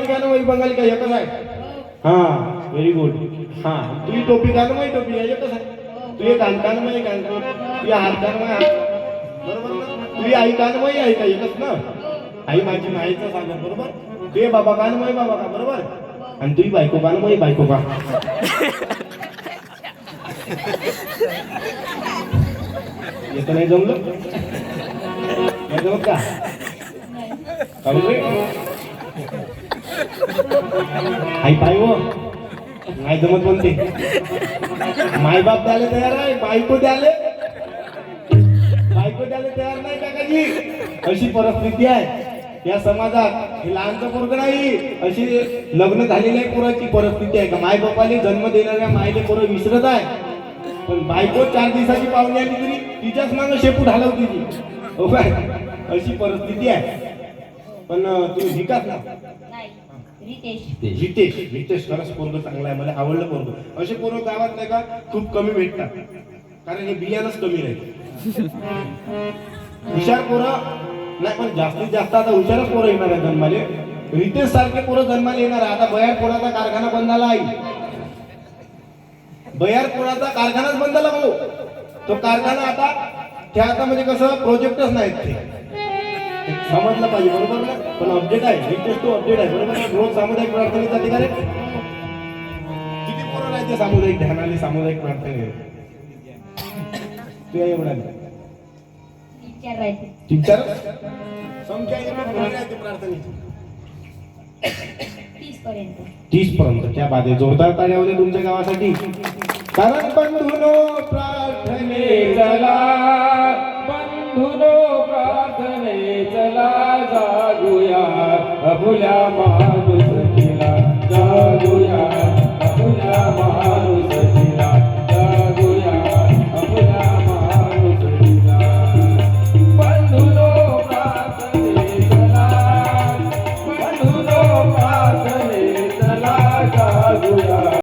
गाणं वही बंगाली काय एकच आहे. हा व्हेरी गुड. हा तुझी टोपी गाणं माही टोपी आहे एकच आहे. तू एक कान माही कान तुझी हात कान माही हात बरोबर ना. तुझी आई कान माही आहे का एकच ना. आई माझी माईचं सांगत बरोबर. तुझे बाबा कान माही बाबा का बरोबर. आणि तुझी बायको कान माही बायको का. येतं नाही जमलं नाही जमत का. आई पाय हो नाही जमत म्हणते. मायबाप द्यायला तयार आहे बायको द्यायला तयार नाही काकाजी. अशी परिस्थिती आहे या समाजात. हे लहानचं पोरग नाही अशी लग्न झालेल्या पोराची परिस्थिती आहे का. माय बापाने जन्म देणाऱ्या मायले पोरं विसरत आहे. पण बायको 4 दिवसाची पाहुणी आली तरी तिच्याच मागं शेपूट हलवती ती. हो काय अशी परिस्थिती आहे. पण तुम्ही विकास ना हितेश खरंच पोरग चांगला आहे. मला आवडलं पोरग. असे पोरं गावात नाही का खूप कमी भेटतात. कारण हे बियाणंच कमी राहील. हुशार पोरं नाही पण जास्तीत जास्त आता हुशारच पोरं येणार आहे जन्माले. रितेश सारखे पोरं जन्माला येणार आहे. आता बयारपोळाचा कारखाना बंद झाला आहे. बयारपोळाचा कारखानाच बंद झाला भाऊ. तो कारखाना आता त्या आता म्हणजे कसं प्रोजेक्टच नाहीत ते समजलं पाहिजे बरोबर ना. पण अपडेट आहे रितेश तो अपडेट आहे बरोबर. रोज सामुदायिक प्रार्थनेत जाते का रे. किती पोरं राहते सामुदायिक ध्यानाले सामुदायिक प्रार्थने. तू एवढा 3-4 संख्या प्रार्थनेची 30 पर्यंत. क्या बात आहे. जोरदार ताळ्या होते तुमच्या गावासाठी. कारण बंधुनो प्रार्थने चला बंधुनो प्रार्थने चला जागूया अभुल्या